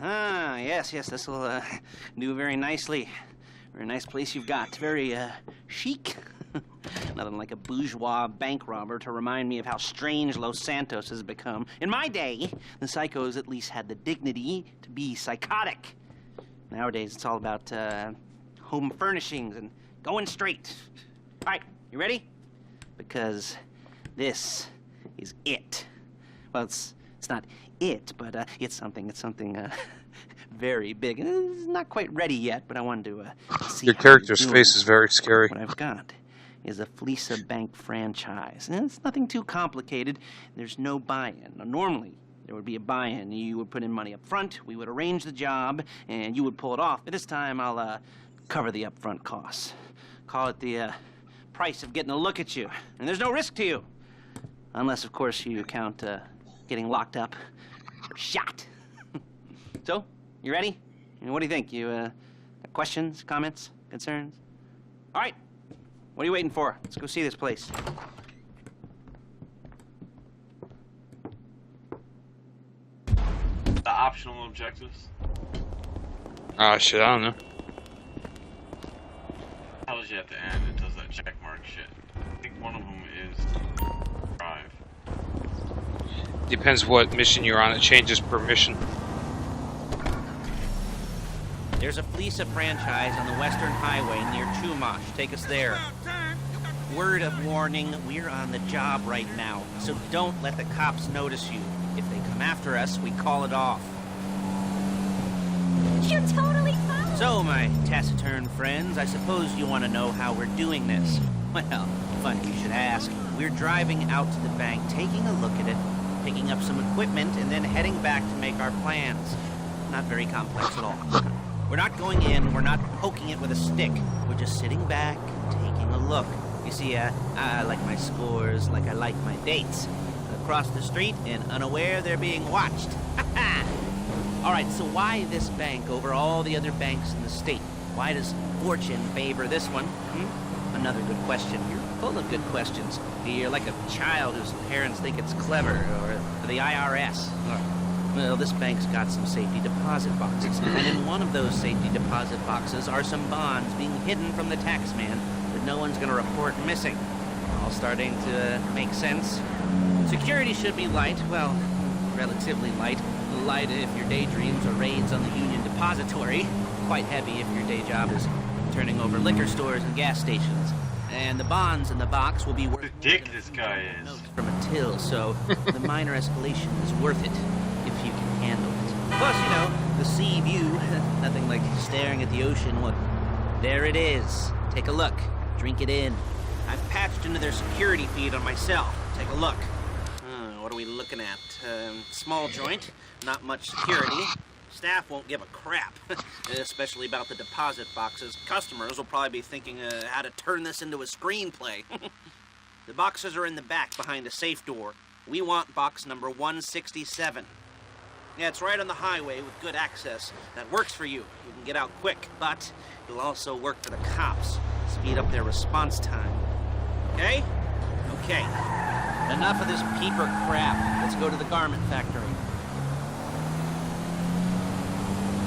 Ah, yes, this will do very nicely. Very nice place you've got. Very chic. Nothing like a bourgeois bank robber to remind me of how strange Los Santos has become. In my day, the psychos at least had the dignity to be psychotic. Nowadays, it's all about home furnishings and going straight. All right, you ready? Because this is it. Well, it's not it, but it's something very big. It's not quite ready yet, but I wanted to see. Your character's face is very scary. What I've got is a Fleeca Bank franchise. And it's nothing too complicated. There's no buy-in. Now, normally, there would be a buy-in. You would put in money up front, we would arrange the job, and you would pull it off. But this time, I'll cover the upfront costs. Call it the price of getting a look at you. And there's no risk to you. Unless, of course, you count getting locked up or shot. So, you ready? And what do you think? You got questions, comments, concerns? All right. What are you waiting for? Let's go see this place. The optional objectives? Ah, shit, I don't know. Tells you at the end, it does that check mark shit. I think one of them is drive. Depends what mission you're on. It changes per mission. There's a Fleeca franchise on the Western Highway near Chumash. Take us there. Word of warning, we're on the job right now, so don't let the cops notice you. If they come after us, we call it off. You're totally fine. So, my taciturn friends, I suppose you want to know how we're doing this. Well, funny you should ask. We're driving out to the bank, taking a look at it, picking up some equipment, and then heading back to make our plans. Not very complex at all. We're not going in, we're not poking it with a stick. We're just sitting back, taking a look. You see, I like my scores like I like my dates. Across the street and unaware they're being watched. All right, so why this bank over all the other banks in the state? Why does fortune favor this one? Another good question. You're full of good questions. You're like a child whose parents think it's clever, or the IRS. Well, this bank's got some safety deposit boxes, and in one of those safety deposit boxes are some bonds being hidden from the tax man that no one's going to report missing. All starting to make sense. Security should be light, well, relatively light. Light if your daydreams are raids on the Union Depository. Quite heavy if your day job is turning over liquor stores and gas stations. And the bonds in the box will be worth The dick this guy is. from a till, so the minor escalation is worth it if you can handle it. Plus, you know, the sea view, nothing like staring at the ocean. Look, there it is. Take a look. Drink it in. I've patched into their security feed on my cell. Take a look. What are we looking at? Small joint, not much security. Staff won't give a crap, especially about the deposit boxes. Customers will probably be thinking how to turn this into a screenplay. The boxes are in the back behind a safe door. We want box number 167. Yeah, it's right on the highway with good access. That works for you. You can get out quick, but it'll also work for the cops. Speed up their response time. Okay? Okay. Enough of this peeper crap. Let's go to the garment factory.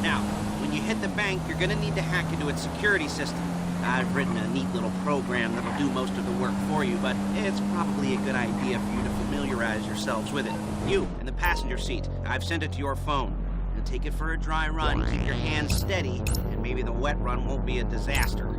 Now, when you hit the bank, you're gonna need to hack into its security system. I've written a neat little program that'll do most of the work for you, but it's probably a good idea for you to familiarize yourselves with it. You, in the passenger seat, I've sent it to your phone. And take it for a dry run, keep your hands steady, and maybe the wet run won't be a disaster.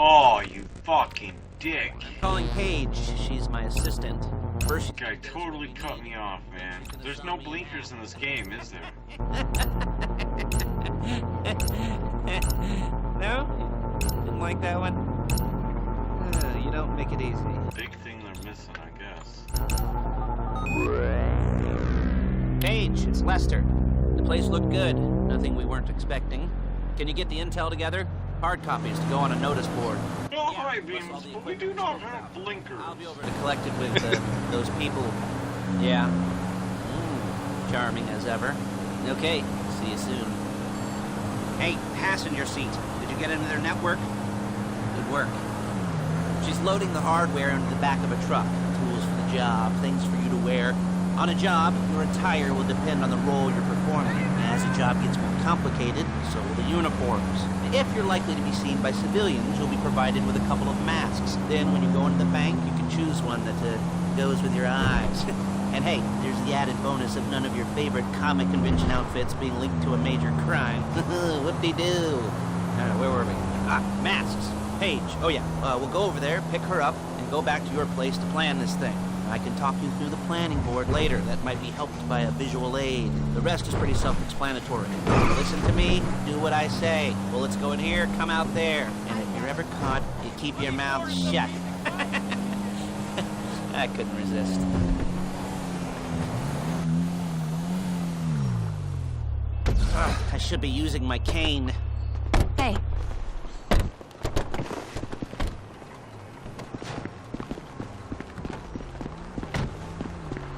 Oh, you fucking dick. I'm calling Paige. She's my assistant. First, This guy totally cut me off, man. There's no blinkers in this game, is there? No? Didn't like that one? You don't make it easy. Big thing they're missing, I guess. Paige, it's Lester. The place looked good. Nothing we weren't expecting. Can you get the intel together? Hard copies to go on a notice board. No high beams, but we do not have blinkers. I'll be over to collect it with those people. Yeah. Charming as ever. Okay, see you soon. Hey, passenger seat. Did you get into their network? Good work. She's loading the hardware into the back of a truck. Tools for the job, things for you to wear. On a job, your attire will depend on the role you're performing. As the job gets more complicated, so will the uniforms. If you're likely to be seen by civilians, you'll be provided with a couple of masks. Then when you go into the bank, you can choose one that goes with your eyes. And hey, there's the added bonus of none of your favorite comic convention outfits being linked to a major crime. Whoop-de-doo. Where were we? Masks. Paige. Oh yeah, we'll go over there, pick her up, and go back to your place to plan this thing. I can talk you through the planning board later. That might be helped by a visual aid. The rest is pretty self-explanatory. Listen to me, do what I say. Bullets go in here, come out there. And if you're ever caught, you keep your mouth shut. I couldn't resist. I should be using my cane. Hey.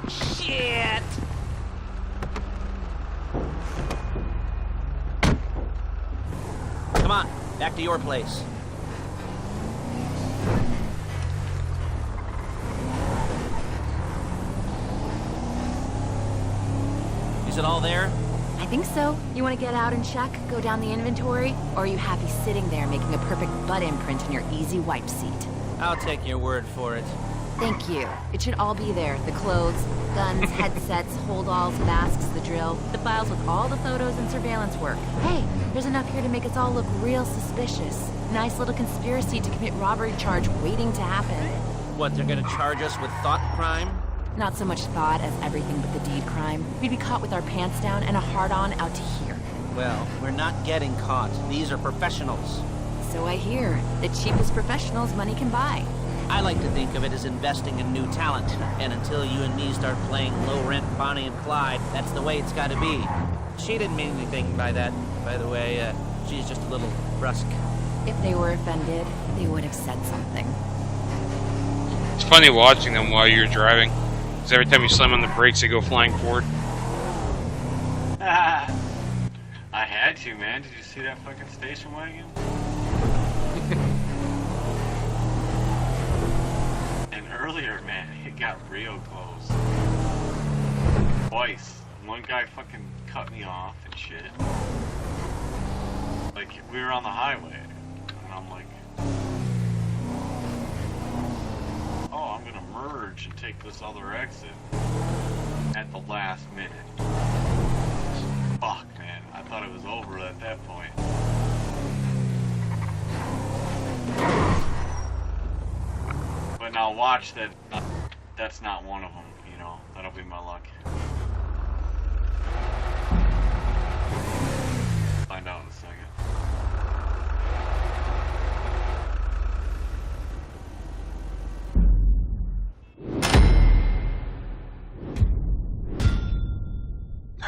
Shit! Come on, back to your place. Is it all there? I think so. You want to get out and check, go down the inventory, or are you happy sitting there making a perfect butt imprint in your easy wipe seat? I'll take your word for it. Thank you. It should all be there. The clothes, guns, headsets, holdalls, masks, the drill, the files with all the photos and surveillance work. Hey, there's enough here to make us all look real suspicious. Nice little conspiracy to commit robbery charge waiting to happen. What, they're gonna charge us with thought crime? Not so much thought as everything but the deed crime. We'd be caught with our pants down and a hard-on out to here. Well, we're not getting caught. These are professionals. So I hear. The cheapest professionals money can buy. I like to think of it as investing in new talent. And until you and me start playing low-rent Bonnie and Clyde, that's the way it's gotta be. She didn't mean anything by that, by the way. She's just a little brusque. If they were offended, they would have said something. It's funny watching them while you're driving. Because every time you slam on the brakes, they go flying forward. I had to, man. Did you see that fucking station wagon? And earlier, man, it got real close. Twice. One guy fucking cut me off and shit. Like, we were on the highway. And I'm like, oh, I'm gonna merge and take this other exit at the last minute. Fuck, man. I thought it was over at that point. But now watch that. That's not one of them, you know. That'll be my luck. Find out in a second.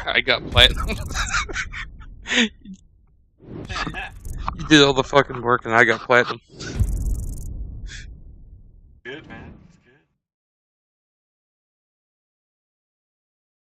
I got platinum. You did all the fucking work and I got platinum.